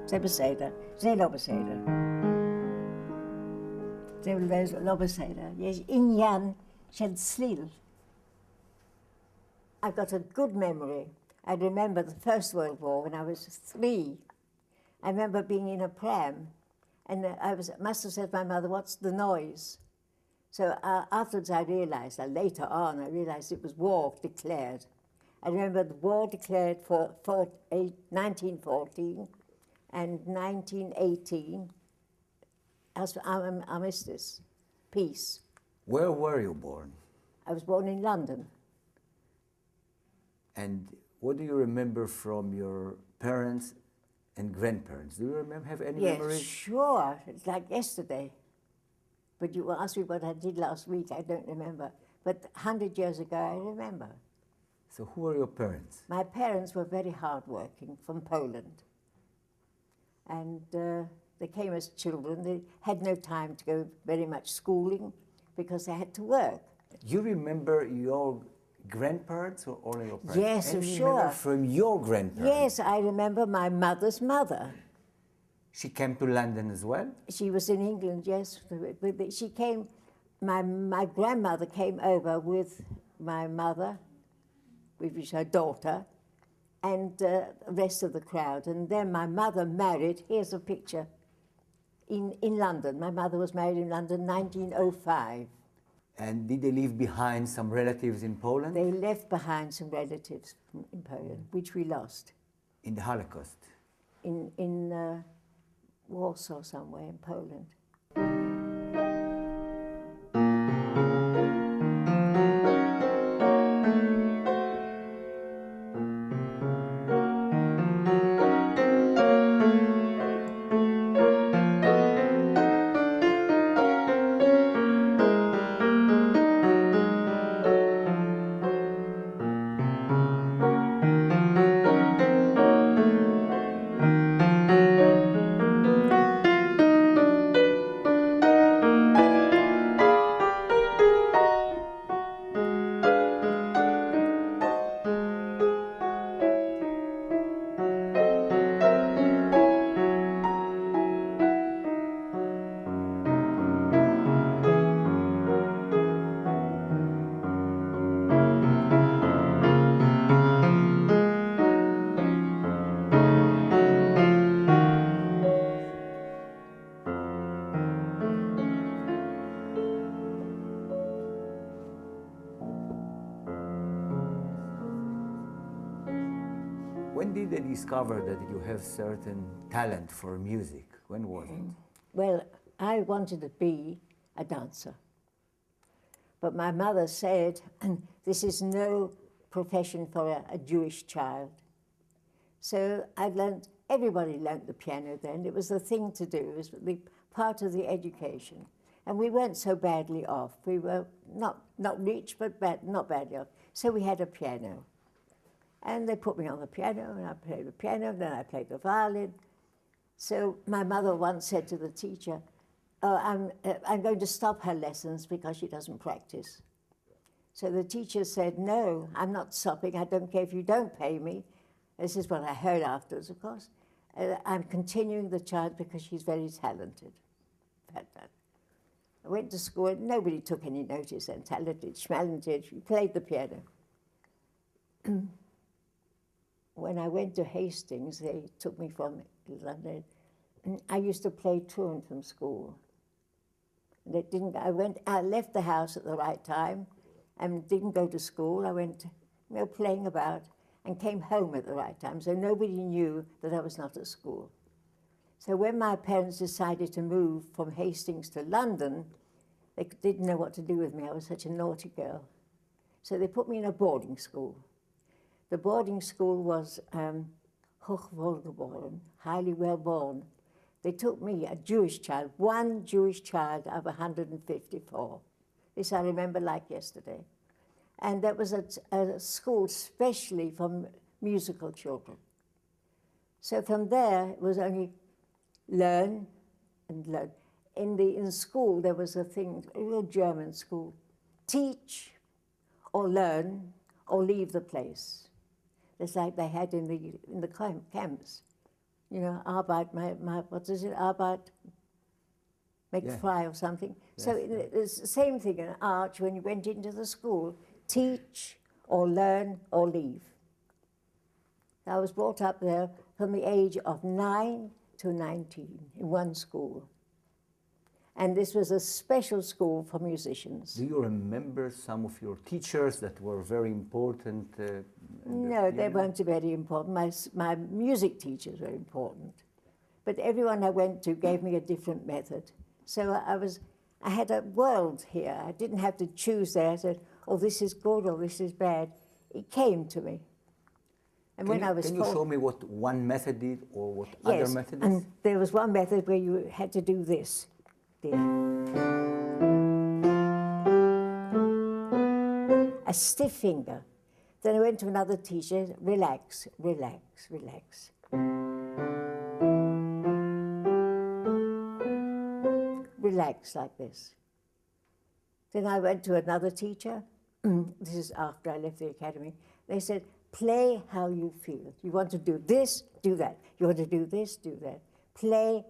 Ze beseden, ze lobeseden. Ze lobeseden. Yes, in Jan shed slil. I've got a good memory. I remember the First World War when I was 3. I remember being in a pram, and must have said to my mother, "What's the noise?" So afterwards I realised, later on, I realised it was war declared. I remember the war declared for 1914 and 1918 as armistice, peace. Where were you born? I was born in London. And what do you remember from your parents and grandparents? Do you have any memories? Yes, sure. It's like yesterday. But you asked me what I did last week, I don't remember. But 100 years ago, I remember. So who are your parents? My parents were very hardworking, from Poland. And they came as children. They had no time to go very much schooling because they had to work. You remember your grandparents or only your parents? Yes, and sure. Remember from your grandparents? Yes, I remember my mother's mother. She came to London as well? She was in England, yes. She came, my grandmother came over with my mother, which was her daughter, and the rest of the crowd. And then my mother married, here's a picture, in London. My mother was married in London 1905. And did they leave behind some relatives in Poland? They left behind some relatives in Poland, which we lost. In the Holocaust? In Warsaw somewhere in Poland. When did they discover that you have certain talent for music? When was it? Well, I wanted to be a dancer. But my mother said, this is no profession for a Jewish child. So I learned, everybody learnt the piano then. It was the thing to do. It was the part of the education. And we weren't so badly off. We were not rich, but not badly off. So we had a piano. And they put me on the piano, and I played the piano, then I played the violin. So my mother once said to the teacher, oh, I'm going to stop her lessons because she doesn't practice. So the teacher said, no, I'm not stopping. I don't care if you don't pay me. This is what I heard afterwards, of course. I'm continuing the child because she's very talented. Had that. I went to school, nobody took any notice then. Talented, schmalented, she played the piano. When I went to Hastings, they took me from London. I used to play truant from school. And I left the house at the right time and didn't go to school. I went, playing about and came home at the right time. So nobody knew that I was not at school. So when my parents decided to move from Hastings to London, they didn't know what to do with me. I was such a naughty girl. So they put me in a boarding school. The boarding school was hochwohlgeboren, highly well-born. They took me, a Jewish child, one Jewish child of 154. This I remember like yesterday. And that was a school specially for musical children. So from there, it was only learn and learn. In school, there was a thing, a real German school, teach or learn or leave the place. It's like they had in the camps. You know, Arbeit, what is it, Arbeit, make frei or something. Yes, so it's the same thing in art when you went into the school, teach or learn or leave. I was brought up there from the age of 9 to 19 in one school. And this was a special school for musicians. Do you remember some of your teachers that were very important? No, they weren't very important. My music teachers were important. But everyone I went to gave me a different method. So I had a world here. I didn't have to choose there. I said, oh, this is good or this is bad. It came to me. And when I was Can you show me what one method did or what other method is? And there was one method where you had to do this. A stiff finger. Then I went to another teacher, relax, relax, relax. Relax like this. Then I went to another teacher. This is after I left the academy. They said, play how you feel. You want to do this, do that. You want to do this, do that. Play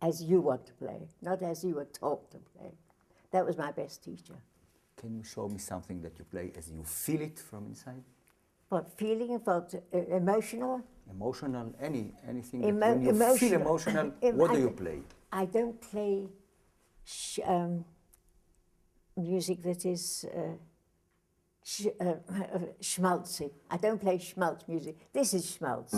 as you want to play, not as you were taught to play. That was my best teacher. Can you show me something that you play as you feel it from inside? What, feeling, what, emotional? Emotional, anything. When you feel emotional, what do you play? I don't play music that is schmaltzy. I don't play schmaltz music. This is schmaltz.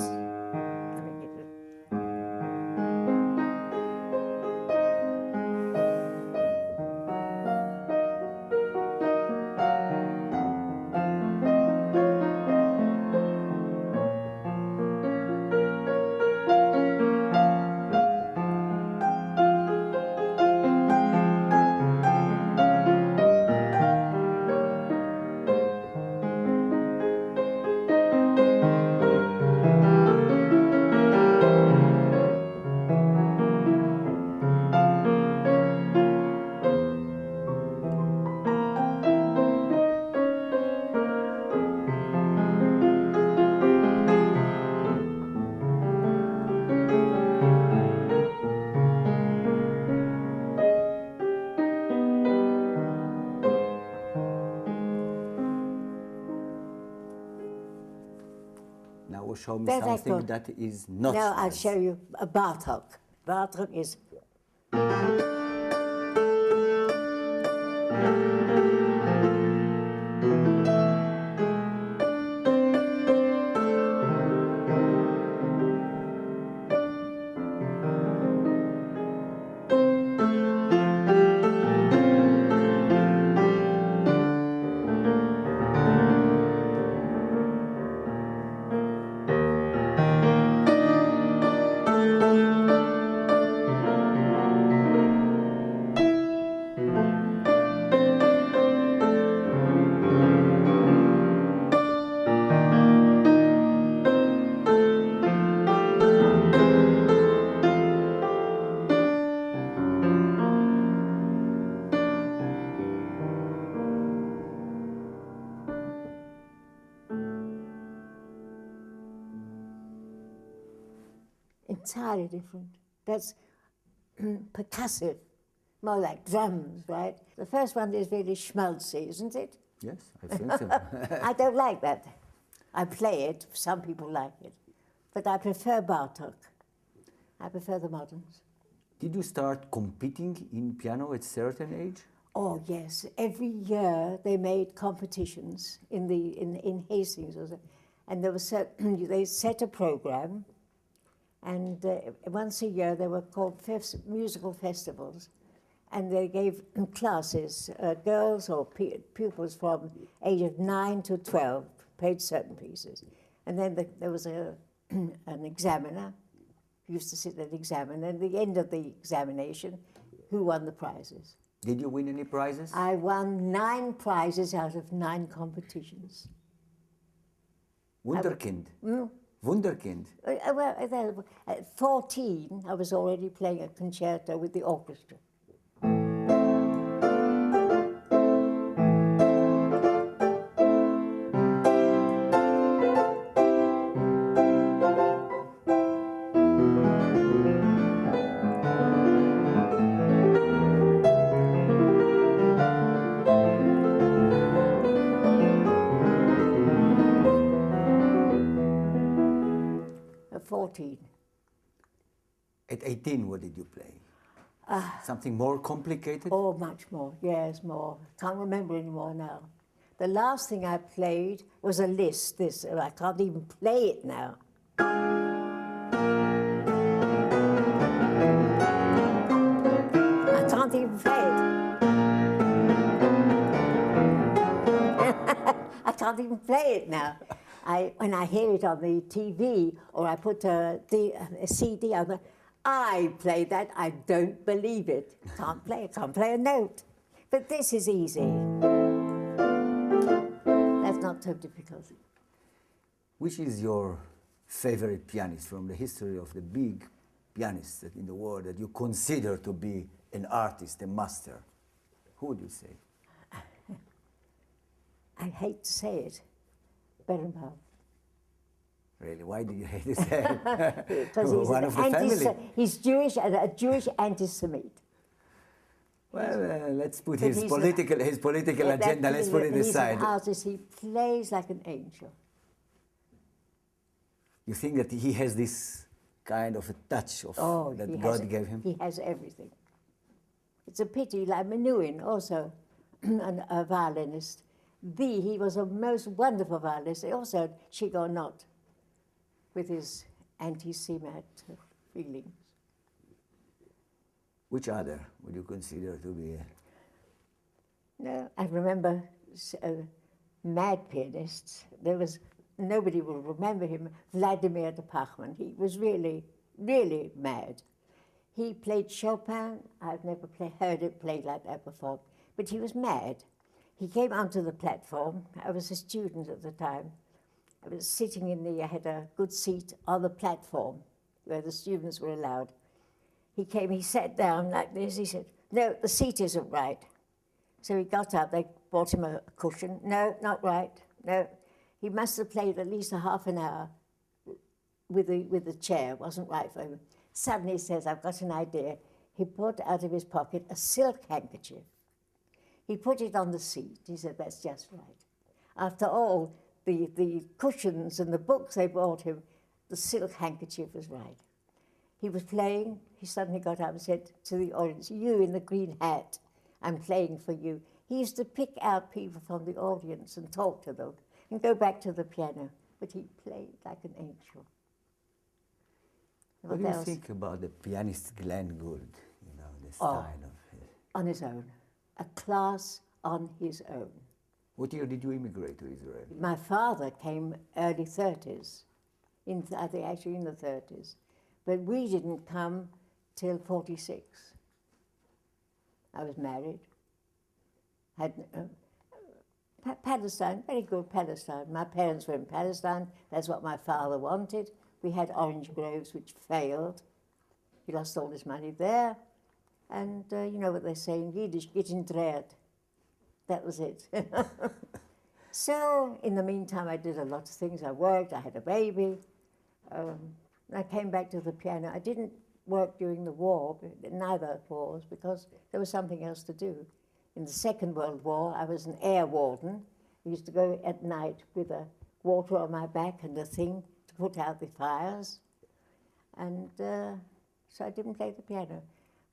Now show me something that is not Now nice. I'll show you a Bartok. Bartok is... entirely different. That's percussive, more like drums, right? The first one is really schmaltzy, isn't it? Yes, I think so. I don't like that. I play it, some people like it. But I prefer Bartok. I prefer the moderns. Did you start competing in piano at a certain age? Oh yes, every year they made competitions in Hastings, and there was they set a program, and once a year they were called musical festivals, and they gave classes, girls or pupils from age of 9 to 12 played certain pieces, and then there was an examiner who used to sit and examine, and at the end of the examination, who won the prizes. Did you win any prizes? I won 9 prizes out of 9 competitions. Wunderkind. Wunderkind. Well, at 14, I was already playing a concerto with the orchestra. At 14. At 18, what did you play? Something more complicated? Oh, much more, yes, more. Can't remember anymore now. The last thing I played was a list. I can't even play it now. I can't even play it. I can't even play it now. When I hear it on the TV or I put a CD on the, I play that, I don't believe it. Can't play a note. But this is easy. That's not so difficult. Which is your favorite pianist from the history of the big pianists in the world that you consider to be an artist, a master? Who would you say? I hate to say it, Berenbaum. Really? Why do you hate to say it? Because he's one of the family. He's Jewish and a Jewish anti-Semite. Well, let's put his political agenda, let's put it aside. He's an artist, he plays like an angel. You think that he has this kind of a touch of that God gave him? He has everything. It's a pity, like Menuhin, also a violinist. He was a most wonderful violinist, also Chigonot, with his anti-Semite feelings. Which other would you consider to be? No, I remember mad pianists. Nobody will remember him. Vladimir de Pachman. He was really, really mad. He played Chopin. I've never heard it played like that before. But he was mad. He came onto the platform. I was a student at the time. I was sitting I had a good seat on the platform where the students were allowed. He came, he sat down like this. He said, "No, the seat isn't right." So he got up, they brought him a cushion. "No, not right, no." He must have played at least a half an hour with the chair. It wasn't right for him. Suddenly he says, "I've got an idea." He pulled out of his pocket a silk handkerchief. He put it on the seat. He said, "That's just right." After all, the cushions and the books they brought him, the silk handkerchief was right. He was playing, he suddenly got up and said to the audience, "You in the green hat, I'm playing for you." He used to pick out people from the audience and talk to them and go back to the piano, but he played like an angel. What do you think about the pianist Glenn Gould, the style of his? On his own, a class on his own. What year did you immigrate to Israel? My father came early 30s, I think actually in the 30s. But we didn't come till 46. I was married. Had Palestine, very good Palestine. My parents were in Palestine. That's what my father wanted. We had orange groves which failed. He lost all his money there. And you know what they say in Yiddish, "Getting dread." That was it. So in the meantime, I did a lot of things. I worked, I had a baby. And I came back to the piano. I didn't work during the war, neither wars, because there was something else to do. In the Second World War, I was an air warden. I used to go at night with a water on my back and a thing to put out the fires. And so I didn't play the piano.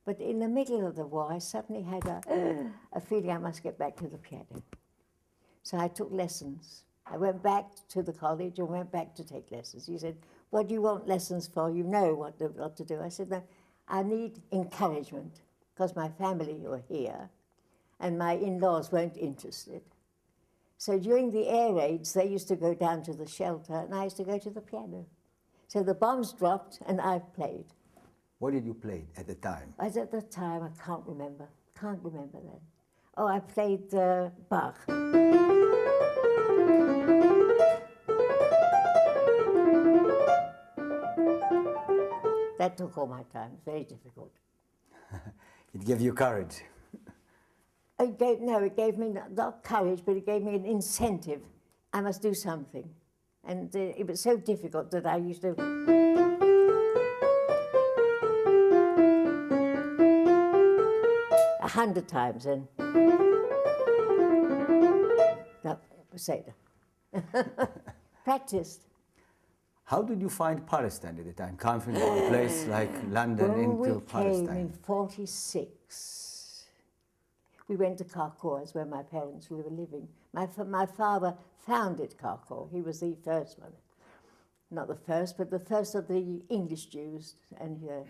But in the middle of the war, I suddenly had a feeling I must get back to the piano. So I took lessons. I went back to the college and went back to take lessons. He said, what do you want lessons for? You know what to do. I said, no, I need encouragement because my family were here and my in-laws weren't interested. So during the air raids, they used to go down to the shelter and I used to go to the piano. So the bombs dropped and I played. What did you play at the time? At the time, I can't remember then. Oh, I played Bach. That took all my time. It's very difficult. It gave you courage. It gave me not courage, but it gave me an incentive. I must do something. And it was so difficult that I used to... 100 times and... No, say that. Practiced. How did you find Palestine at the time? Coming from a place like London into Palestine? We came in 46. We went to Karkor, where my parents were living. My father founded Karkor. He was the first one. Not the first, but the first of the English Jews. And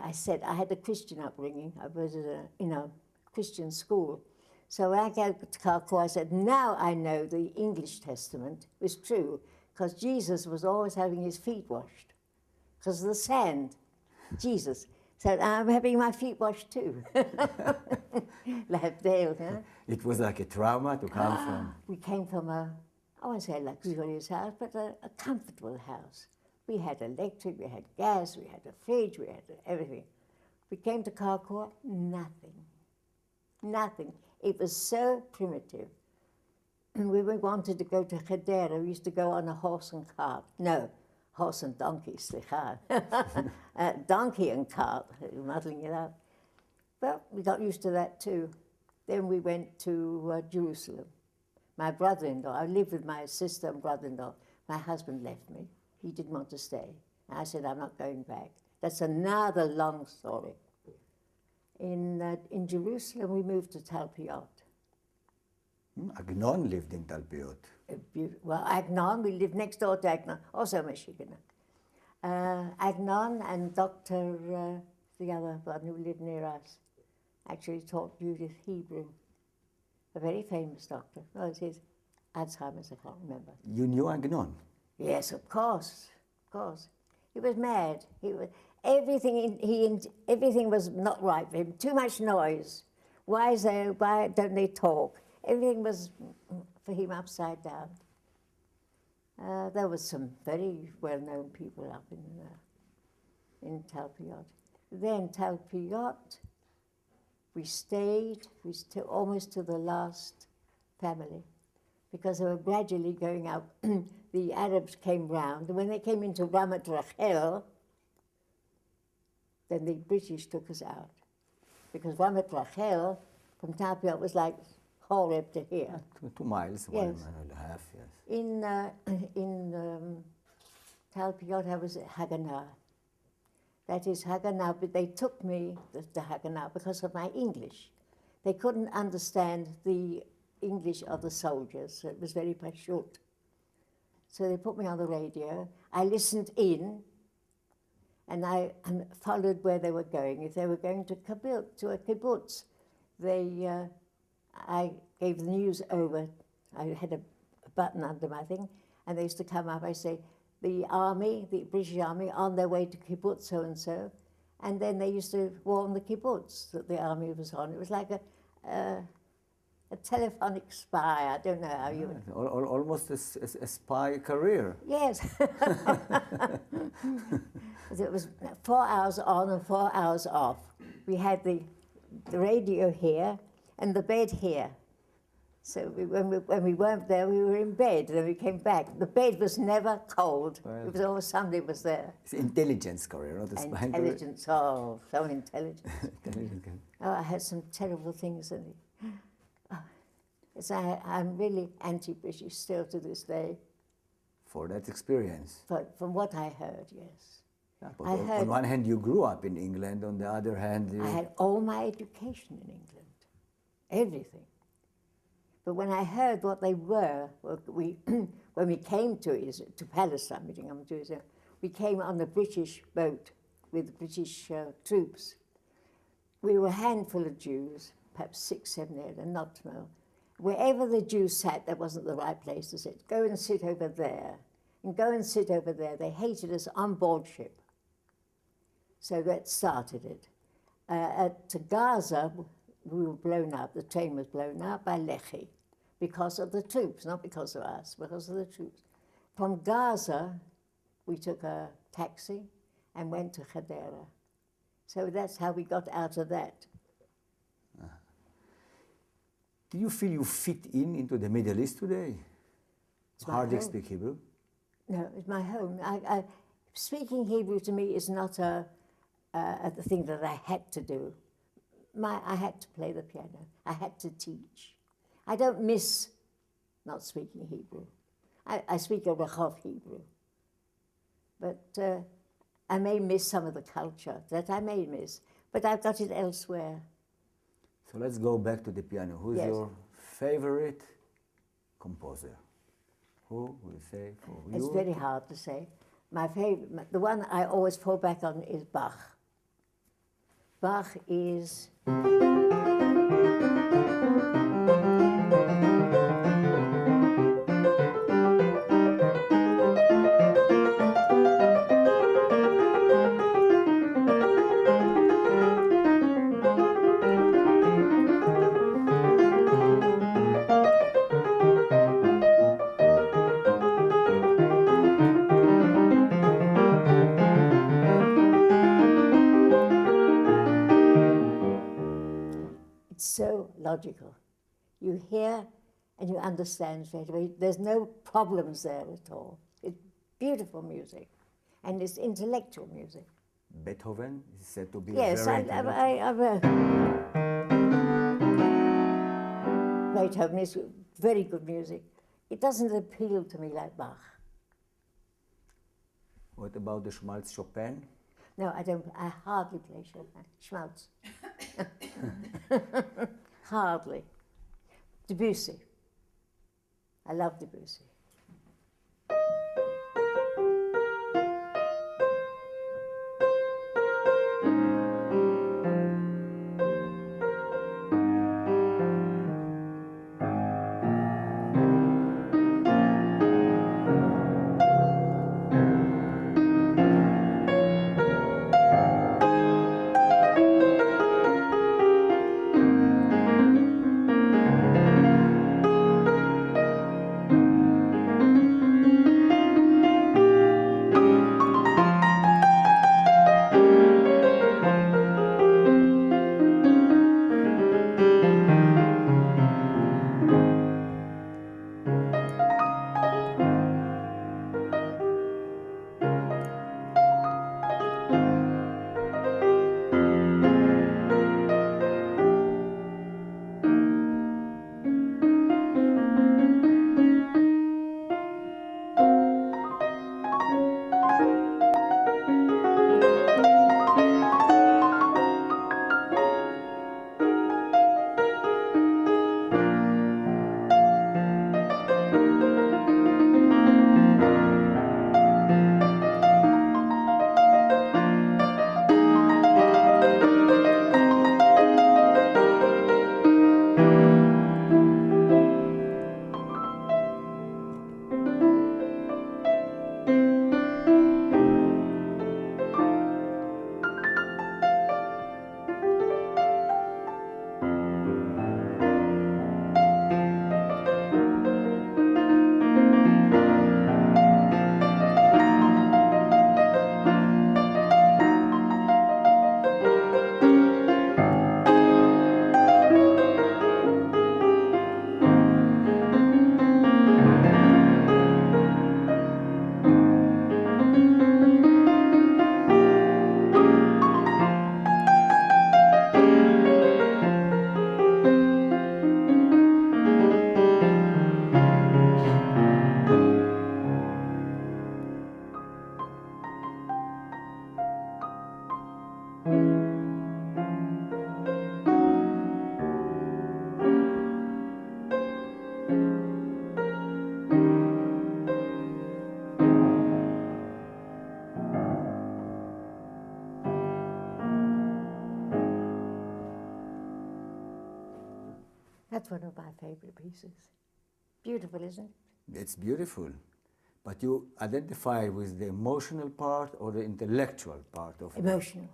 I said I had a Christian upbringing. I was in a Christian school. So when I got to Karkor, I said, now I know the English Testament was true, because Jesus was always having his feet washed because of the sand. Jesus said, I'm having my feet washed too. Like Dale, huh? It was like a trauma to come from... We came from I won't say a luxurious house, but a comfortable house. We had electric, we had gas, we had a fridge, we had everything. We came to Karkor, nothing. Nothing. It was so primitive. And we wanted to go to Hedera. We used to go on a horse and cart. No, horse and donkey, slicha. Donkey and cart, muddling it up. But we got used to that too. Then we went to Jerusalem. My brother-in-law, I lived with my sister and brother-in-law. My husband left me. He didn't want to stay. I said, I'm not going back. That's another long story. In Jerusalem, we moved to Talpiot. Agnon lived in Talpiot. Well, Agnon, we lived next door to Agnon, also Michigan. Agnon and Dr. The other one who lived near us actually taught Judith Hebrew, a very famous doctor. Oh, it is Alzheimer's, I can't remember. You knew Agnon? Yes, of course, of course. He was mad. Everything was not right for him. Too much noise. Why don't they talk? Everything was, for him, upside down. There was some very well-known people up in Talpiot. Then Talpiot, we stayed almost to the last family, because they were gradually going out. The Arabs came round, and when they came into Ramat Rachel, then the British took us out, because Ramat Rachel from Talpiot was like Horeb to here. 2 miles, yes. 1.5, yes. In Talpiot, I was at Haganah. That is Haganah, but they took me to Haganah because of my English. They couldn't understand the English of the soldiers, so it was very pashut. So they put me on the radio. I listened in, and I followed where they were going. If they were going to a kibbutz, I gave the news over. I had a button under my thing, and they used to come up. I say, the army, the British army, on their way to kibbutz so-and-so, and then they used to warn the kibbutz that the army was on. It was like a telephonic spy. I don't know how you... Almost a spy career. Yes. It was 4 hours on and 4 hours off. We had the radio here and the bed here. So when we weren't there, we were in bed. Then we came back. The bed was never cold. Well, It was always somebody was there. It's intelligence career, not a spy career. Intelligence. Oh, so intelligent. Intelligence career. Oh, I had some terrible things in it. Oh, I'm really anti-British still to this day. For that experience. But from what I heard, yes. Yeah, but I on heard- one hand, you grew up in England. On the other hand, you... I had all my education in England, everything. But when I heard what they were, when we came to Palestine, we came on a British boat with British troops. We were a handful of Jews, perhaps 6, 7, 8, and not more. Wherever the Jews sat, that wasn't the right place to sit. Go and sit over there, and go and sit over there. They hated us on board ship. So that started it. At Gaza, we were blown up, the train was blown up by Lehi because of the troops, not because of us, because of the troops. From Gaza, we took a taxi and went to Hadera. So that's how we got out of that. Do you feel you fit into the Middle East today? It's my Hardly home. speak Hebrew? No, it's my home. Speaking Hebrew to me is not a thing that I had to do. I had to play the piano. I had to teach. I don't miss not speaking Hebrew. I speak a Rehov Hebrew. But I may miss some of the culture, that I may miss. But I've got it elsewhere. So let's go back to the piano. Who's Yes. your favorite composer? Who will say for you? It's very hard to say. My favorite, the one I always fall back on is Bach. Bach is... It's so logical. You hear and you understand straight away. There's no problems there at all. It's beautiful music, and it's intellectual music. Beethoven is said to be Yes, very Beethoven is very good music. It doesn't appeal to me like Bach. What about the Schmaltz Chopin? No, I don't. I hardly play Chopin. Schmaltz. Hardly. Debussy. I love Debussy. That's one of my favourite pieces. Beautiful, isn't it? It's beautiful. But you identify with the emotional part or the intellectual part of Emotional.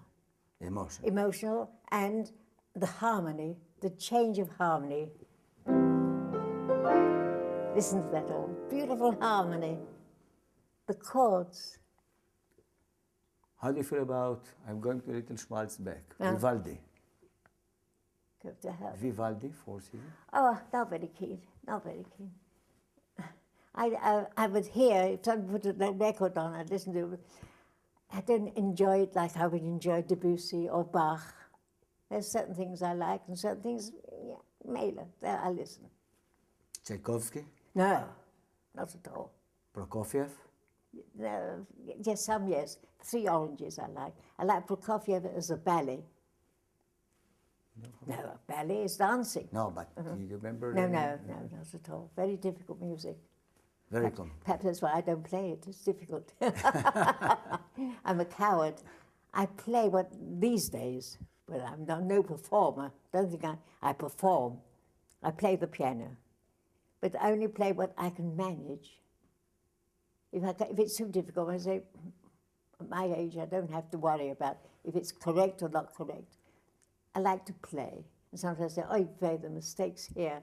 the emotion? Emotional, and the harmony, the change of harmony. Listen to that all. Beautiful harmony. The chords. How do you feel about, I'm going to Little Schmalzbeck, Yeah. Vivaldi? Go to hell. Vivaldi, Four Seasons? Oh, not very keen. Not very keen. I would hear, if someone put a record on, I'd listen to it. I don't enjoy it like I would enjoy Debussy or Bach. There's certain things I like and certain things, yeah, Mahler, there I listen. Tchaikovsky? No, not at all. Prokofiev? No, yes, some yes. Three Oranges I like. I like Prokofiev as a ballet. No, a ballet is dancing. No, but do you remember? No, not at all. Very difficult music. Very Perhaps that's why I don't play it. It's difficult. I'm a coward. I play what these days, but I'm no performer. Don't think I perform. I play the piano, but I only play what I can manage. If it's too difficult, I say, at my age, I don't have to worry about if it's correct or not correct. I like to play. And sometimes I say, oh, you made the mistakes here.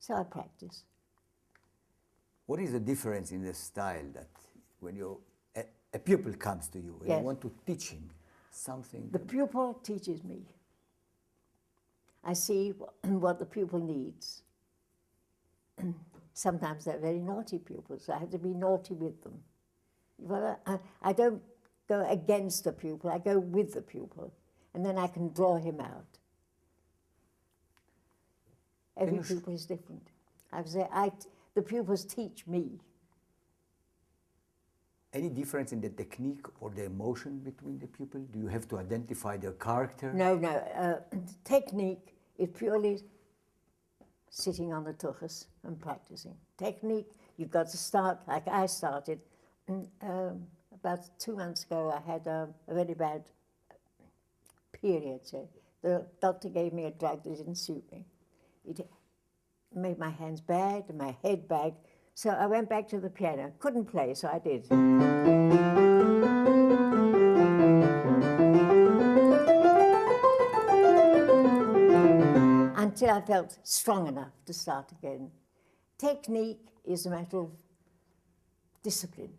So I practice. What is the difference in the style that when a pupil comes to you and Yes. you want to teach him something? The pupil teaches me. I see what the pupil needs. Sometimes they're very naughty pupils. I have to be naughty with them. Well, I don't go against the pupil, I go with the pupil, and then I can draw him out. Every pupil is different. The pupils teach me. Any difference in the technique or the emotion between the pupil? Do you have to identify their character? No. Technique is purely sitting on the tuchus and practicing. Technique, you've got to start like I started. About 2 months ago, I had a very bad period. So the doctor gave me a drug that didn't suit me. It made my hands bad and my head bad. So I went back to the piano. Couldn't play, so I did. Until I felt strong enough to start again. Technique is a matter of discipline.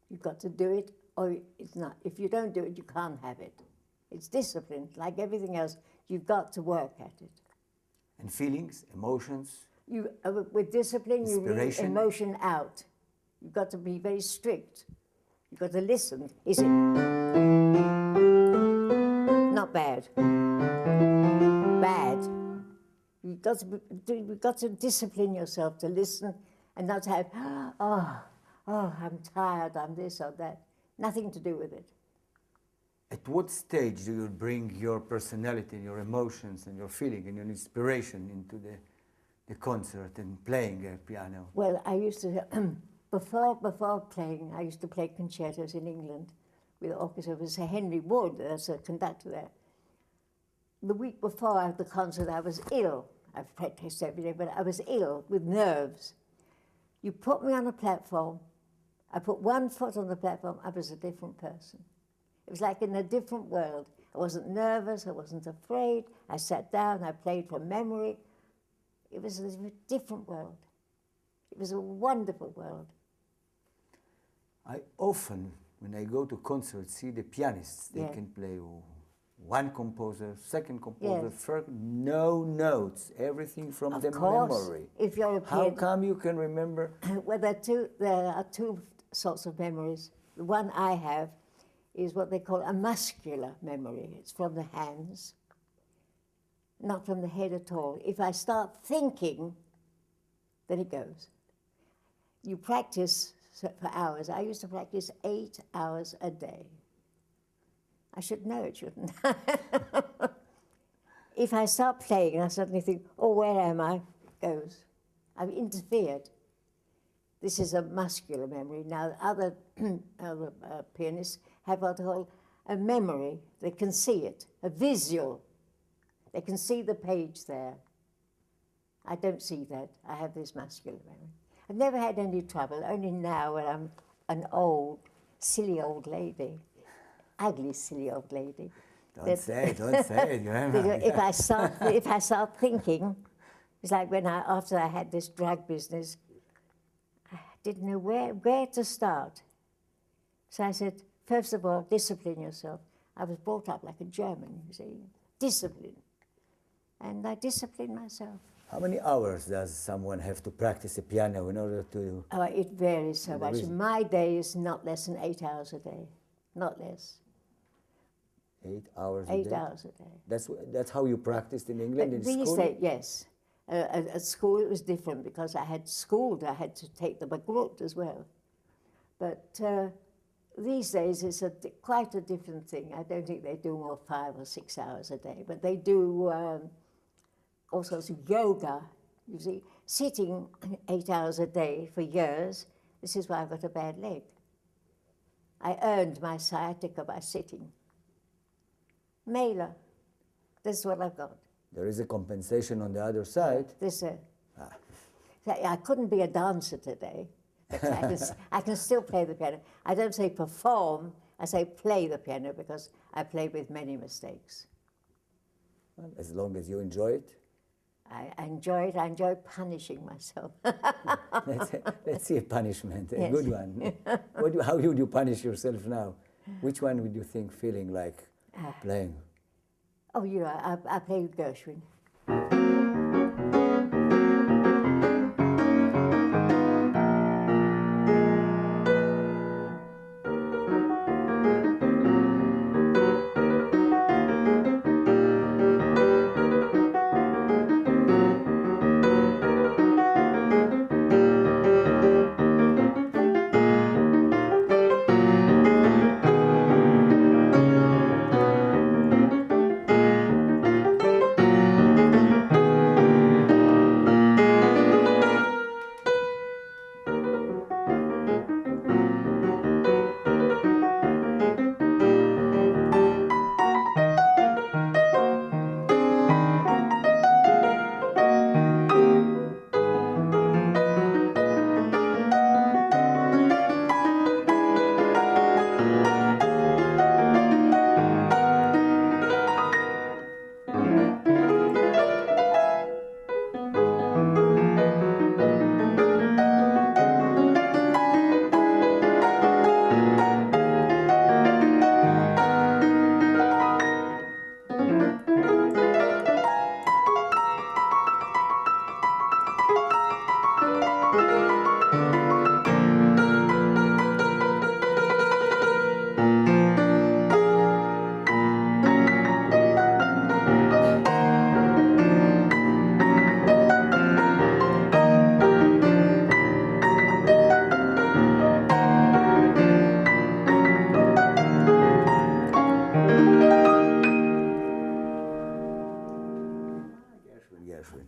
You've got to do it or it's not. If you don't do it, you can't have it. It's discipline. Like everything else, you've got to work at it. And feelings, emotions? With discipline, you leave Inspiration. emotion out. You've got to be very strict. You've got to listen. Is it not bad? Bad. You've got to discipline yourself to listen and not have, oh, I'm tired, I'm this or that. Nothing to do with it. At what stage do you bring your personality, your emotions and your feeling and your inspiration into the concert and playing a piano? Well, I used to, before playing, I used to play concertos in England with the orchestra with Sir Henry Wood as a conductor there. The week before the concert, I was ill. I've practiced every day, but I was ill with nerves. You put me on a platform, I put one foot on the platform, I was a different person. It was like in a different world. I wasn't nervous, I wasn't afraid. I sat down, I played from memory. It was a different world. It was a wonderful world. I often, when I go to concerts, see the pianists. They can play one composer, second composer, third, no notes, everything from the memory. If you're a How come you can remember? Well, there are two sorts of memories. The one I have is what they call a muscular memory. It's from the hands, not from the head at all. If I start thinking, then it goes. You practice for hours. I used to practice 8 hours a day. I should know it, shouldn't I? If I start playing and I suddenly think, oh, where am I? It goes. I've interfered. This is a muscular memory. Now, other pianists have what they call a memory. They can see it, a visual. They can see the page there. I don't see that. I have this muscular memory. I've never had any trouble, only now when I'm an old, silly old lady, ugly, silly old lady. Don't say it, you remember? if I start thinking, it's like after I had this drug business, I didn't know where to start. So I said, first of all, discipline yourself. I was brought up like a German, you see, discipline. And I disciplined myself. How many hours does someone have to practice the piano in order to... Oh, it varies so much. My day is not less than 8 hours a day, not less. 8 hours a day? 8 hours a day. That's how you practiced in England, in school? These days, yes. At school it was different because I had to take the bagrut as well. But these days it's quite a different thing. I don't think they do more 5 or 6 hours a day, but they do all sorts of yoga. You see, sitting 8 hours a day for years, this is why I've got a bad leg. I earned my sciatica by sitting. Mailer, this is what I've got. There is a compensation on the other side. I couldn't be a dancer today, but I can still play the piano. I don't say perform, I say play the piano because I play with many mistakes. Well, as long as you enjoy it. I enjoy it. I enjoy punishing myself. Let's see a punishment, a good one. How would you punish yourself now? Which one would you think feeling like playing? Oh, you know, I play with Gershwin.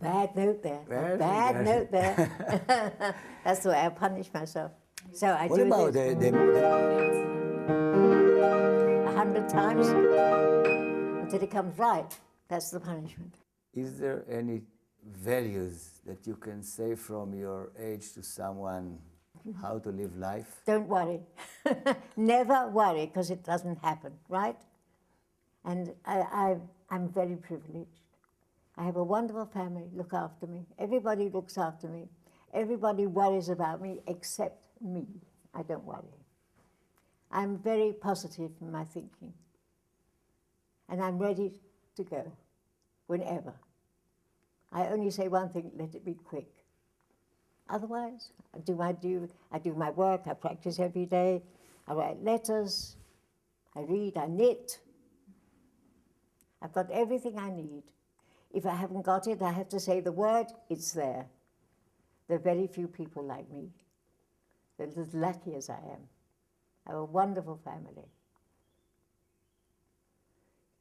Bad note there. Bad note there. That's the way I punish myself. So I what do about this 100 times until it comes right. That's the punishment. Is there any values that you can say from your age to someone how to live life? Don't worry. Never worry, because it doesn't happen, right? And I'm very privileged. I have a wonderful family, look after me. Everybody looks after me. Everybody worries about me except me. I don't worry. I'm very positive in my thinking. And I'm ready to go, whenever. I only say one thing, let it be quick. Otherwise, I do my work, I practice every day, I write letters, I read, I knit. I've got everything I need. If I haven't got it, I have to say the word, it's there. There are very few people like me. They're as lucky as I am. I have a wonderful family.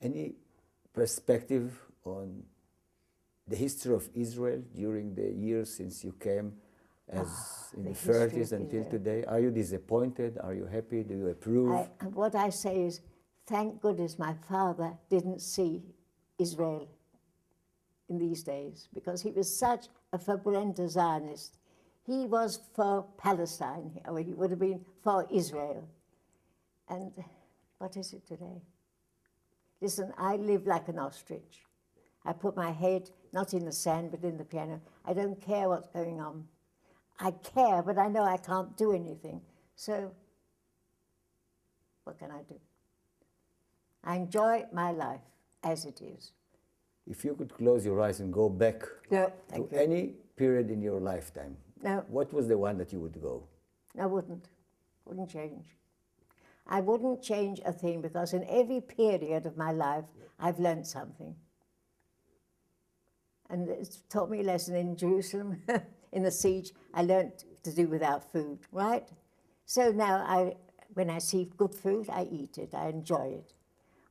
Any perspective on the history of Israel during the years since you came as in the 30s until today? Are you disappointed? Are you happy? Do you approve? What I say is, thank goodness my father didn't see Israel in these days because he was such a Verbrennter Zionist. He was for Palestine, or he would have been for Israel. And what is it today? Listen, I live like an ostrich. I put my head not in the sand but in the piano. I don't care what's going on. I care, but I know I can't do anything. So what can I do? I enjoy my life as it is. If you could close your eyes and go back No, to any period in your lifetime, no, what was the one that you would go? I wouldn't. Wouldn't change. I wouldn't change a thing because in every period of my life, I've learned something. And it's taught me a lesson in Jerusalem, in the siege, I learned to do without food, right? So now when I see good food, I eat it, I enjoy it.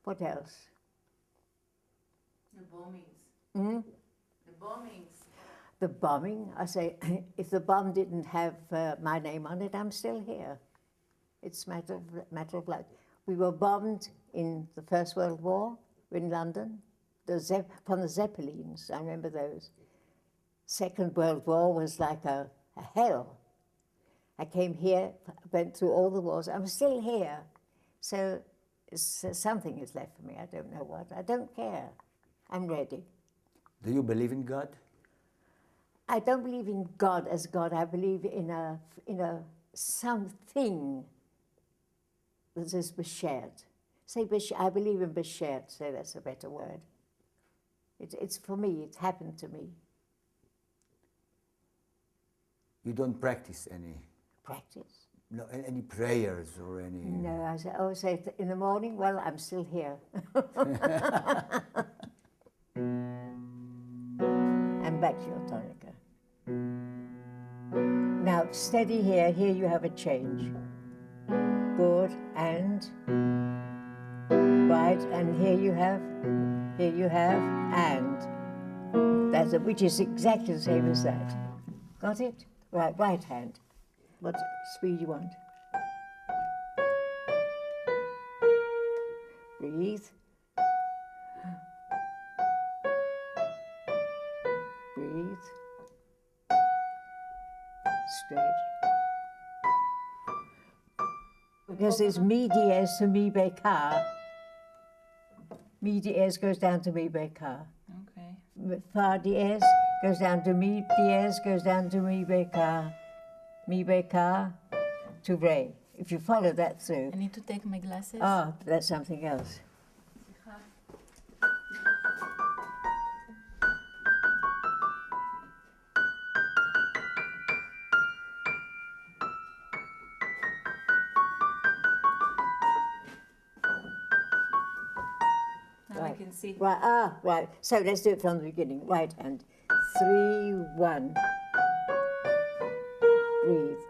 What else? The bombings. Hmm? The bombings. The bombing, I say, if the bomb didn't have my name on it, I'm still here. It's a matter of life. We were bombed in the First World War in London, from the Zeppelins, I remember those. Second World War was like a hell. I came here, went through all the wars, I'm still here. So something is left for me, I don't know what. I don't care, I'm ready. Do you believe in God? I don't believe in God as God, I believe in a something that is beshared. Say, I believe in beshared, say that's a better word. It's for me, it happened to me. You don't practice any? Practice? No, any prayers or any? No, I always say in the morning, well, I'm still here. And back to your tonica. Now, steady here, here you have a change. Good, and right, and here you have, and. That's it, which is exactly the same as that. Got it? Right hand. What speed you want? Breathe. Breathe. Stretch. Because there's mi diez to mi bekar. Mi diez goes down to mi bekar. Okay. Fa diez goes down to mi diez, goes down to mi bekar to re. If you follow that through. I need to take my glasses. Ah, that's something else. Now I can see. Right. So let's do it from the beginning. Right hand. 3, 1. Breathe.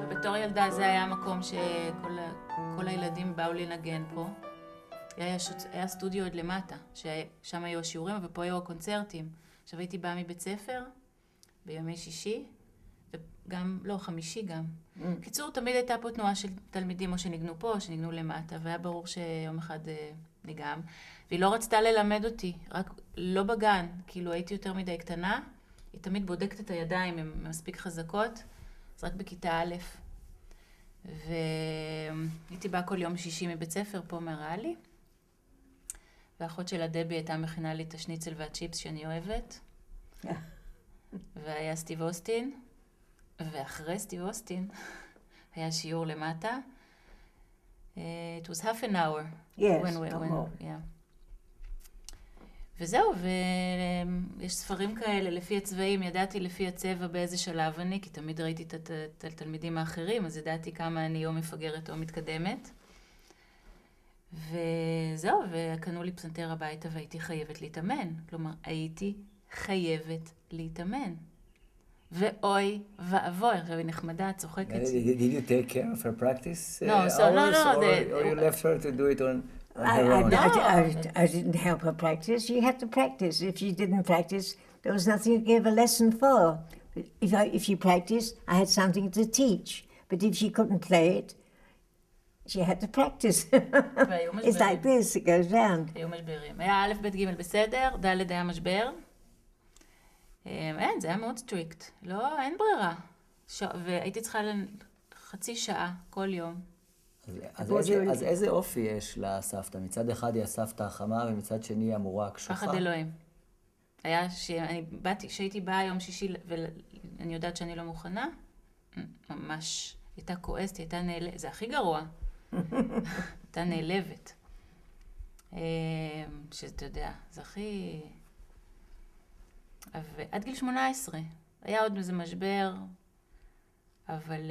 בתור ילדה זה היה המקום שכל הילדים באו לנגן פה. היה סטודיו עוד למטה, ששם היו השיעורים ופה היו הקונצרטים. עכשיו הייתי באה מבית ספר בימי שישי, וגם, לא, חמישי גם. קיצור, תמיד הייתה פה תנועה של תלמידים או שניגנו פה או שניגנו למטה, והיה ברור שיום אחד ניגם. והיא לא רצתה ללמד אותי, רק לא בגן, כאילו הייתי יותר מדי קטנה, היא תמיד בודקת את הידיים, הן מספיק חזקות, אז רק בכיתה א'. והייתי באה כל יום שישי מבית ספר פה מרעלי, והאחות שלה דבי הייתה מכינה לי את השניצל והצ'יפס שאני אוהבת, והיה סטיב אוסטין, ואחרי סטיב אוסטין היה שיעור למטה. It was half an hour. Yes, yeah. וזהו, ויש ספרים כאלה לפי הצבעים, ידעתי לפי הצבע באיזה שלב אני, כי תמיד ראיתי את התלמידים האחרים, אז ידעתי כמה אני או מפגרת או מתקדמת. וזהו, וקנו לי פסנתר הביתה והייתי חייבת להתאמן. כלומר, הייתי חייבת להתאמן. ואוי ואבוי, עכשיו היא נחמדה, צוחקת. Did you take care of her practice No, so no, or you left her to do it on her own? I didn't help her practice. She had to practice. If she didn't practice, there was nothing to give a lesson for. If she practiced, I had something to teach. But if she couldn't play it, she had to practice. It's like this, it goes round. היו משברים. היה א', ב', ג' בסדר, ד' היה משבר. אין, זה היה מאוד סטריקט. לא, אין ברירה. והייתי צריכה חצי שעה כל יום. אז איזה אופי יש לסבתא? מצד אחד היא הסבתא החמה, ומצד שני היא המורה הקשוחה. פחד אלוהים. היה שהייתי באה יום שישי, ואני יודעת שאני לא מוכנה, ממש הייתה כועסת, הייתה נעלבת, זה הכי גרוע. הייתה נעלבת. שאתה יודע, זה הכי... עד גיל 18, היה עוד איזה משבר, אבל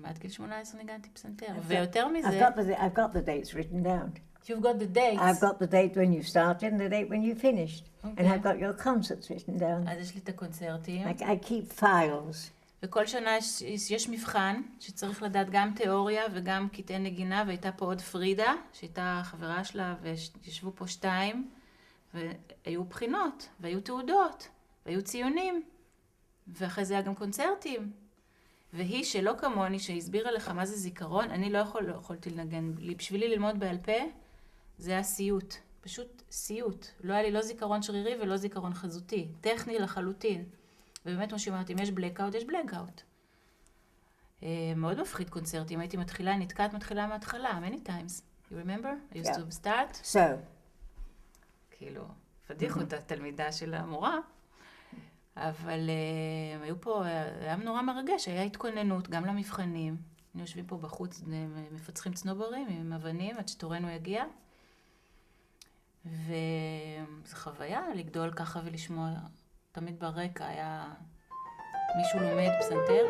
עד גיל 18 ניגנתי פסנתר, ויותר מזה... I've got the dates written down. You've got the dates. I've got the date when you started and the date when you finished. Okay. And I've got your concerts written down. אז יש לי את הקונצרטים. I keep files. וכל שנה יש מבחן שצריך לדעת גם תיאוריה וגם קטעי נגינה, והייתה פה עוד פרידה, שהייתה חברה שלה, וישבו פה 2, והיו בחינות, והיו תעודות, והיו ציונים, ואחרי זה היה גם קונצרטים. והיא שלא כמוני, שהסבירה לך מה זה זיכרון, אני לא יכולתי לנגן. בשבילי ללמוד בעל פה, זה היה סיוט. פשוט סיוט. לא היה לי לא זיכרון שרירי ולא זיכרון חזותי. טכני לחלוטין. ובאמת כמו שאמרתי, אם יש בלקאוט, יש בלקאוט. מאוד מפחיד קונצרטים. הייתי מתחילה, מתחילה מההתחלה, many times. You remember? I used to start. So. כאילו, פדיחות התלמידה של המורה. אבל היו פה, היה נורא מרגש, היה התכוננות גם למבחנים. היינו יושבים פה בחוץ, מפצחים צנוברים עם אבנים עד שתורנו יגיע. וזו חוויה לגדול ככה ולשמוע, תמיד ברקע היה מישהו לומד פסנתר.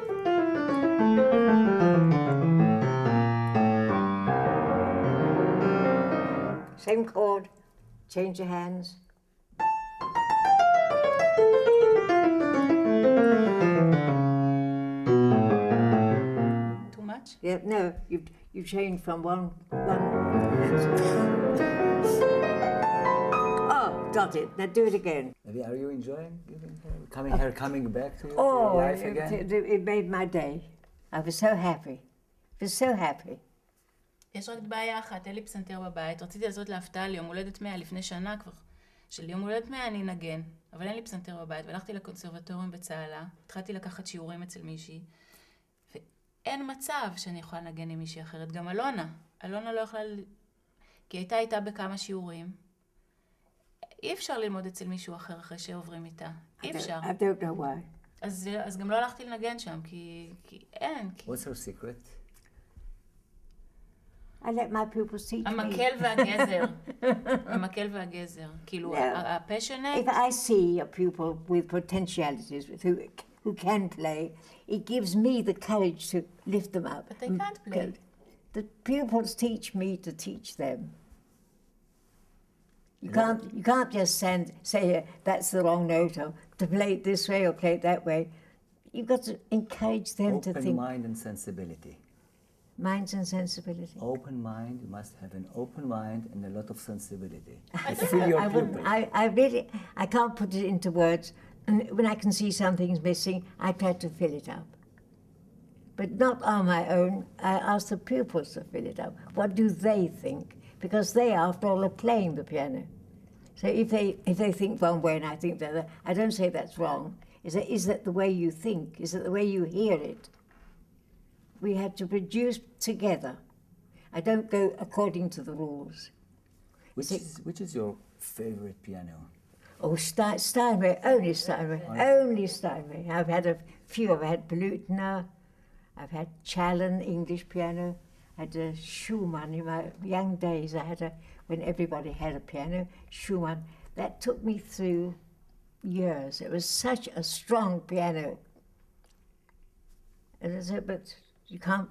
Same chord, change your hands. Yeah, no, you change from one. Oh, got it. Now do it again. Maybe are you enjoying coming back to Oh, your life again? It made my day. I was so happy. I was so happy. יש רק בעיה אחת, אין לי פסנתר בבית. רציתי לעשות להפתעה ליום הולדת 100, לפני שנה כבר. של יום הולדת 100 אני אנגן, אבל אין לי פסנתר בבית. והלכתי לקונסרבטוריום בצהלה, התחלתי לקחת שיעורים אצל מישהי. אין מצב שאני יכולה לנגן עם מישהי אחרת. גם אלונה לא יכולה... כי הייתה איתה בכמה שיעורים. אי אפשר ללמוד אצל מישהו אחר אחרי שעוברים איתה. אי אפשר. I don't know why. אז גם לא הלכתי לנגן שם, כי אין. What's her secret? I let my pupils teach me. המקל והגזר. המקל והגזר. כאילו, הפשנט... If I see a pupil with potentialities, who can play, it gives me the courage to lift them up. But they can't play. The pupils teach me to teach them. You can't just say that's the wrong note, or to play it this way or play it that way. You've got to encourage them to think. Open mind and sensibility. Minds and sensibility. Open mind, you must have an open mind and a lot of sensibility. I can't put it into words. And when I can see something's missing, I try to fill it up. But not on my own. I ask the pupils to fill it up. What do they think? Because they, after all, are playing the piano. So if they think one way and I think the other, I don't say that's wrong. Is that the way you think? Is that the way you hear it? We have to produce together. I don't go according to the rules. Which is your favorite piano? Oh, Steinway, only Steinway. I've had a few. I've had Blüthner, I've had Challen, English piano. I had a Schumann in my young days. When everybody had a piano, Schumann. That took me through years. It was such a strong piano. And I said, but you can't.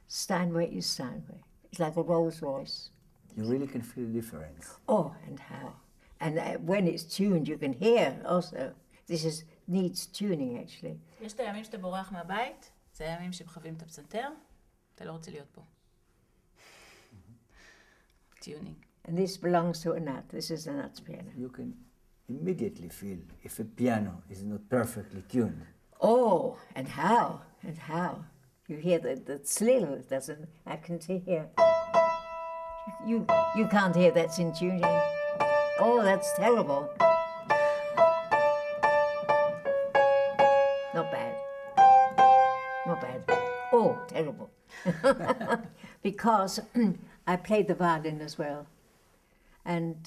Steinway is Steinway. It's like a Rolls Royce. You really can feel the difference. Oh, and how. And when it's tuned, you can hear also. This is needs tuning actually. יש את הימים שאתה בורח מהבית, זה הימים שמחווים את הפסנתר, אתה לא רוצה להיות פה. Tuning. And this belongs to a nut. This is a nut's piano. You can immediately feel if a piano is not perfectly tuned. Oh, and how? And how? You hear the slill, doesn't? I can hear. You can't hear that's in tuning. Oh, that's terrible. Not bad. Not bad. Oh, terrible. Because I played the violin as well. And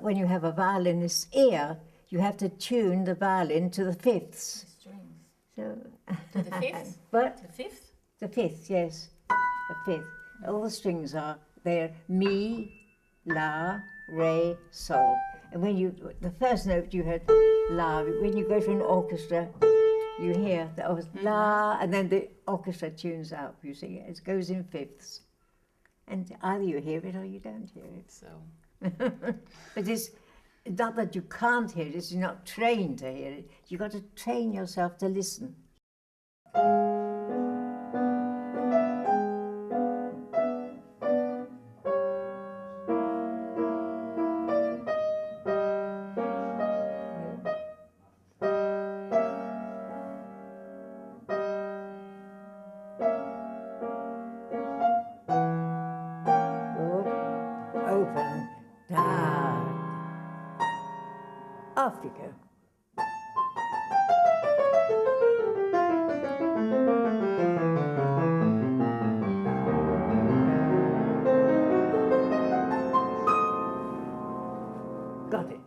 when you have a violinist's ear, you have to tune the violin to the fifths. Strings. So, To the fifth? What? The fifth? The fifth, yes. The fifth. All the strings are there. Mi, la, re, sol. And when you, the first note you had la. When you go to an orchestra, you hear the la, and then the orchestra tunes up. You see, it goes in fifths. And either you hear it or you don't hear it. So. But it's not that you can't hear it, it's you're not trained to hear it. You've got to train yourself to listen. Open, down. Off you go. Got it.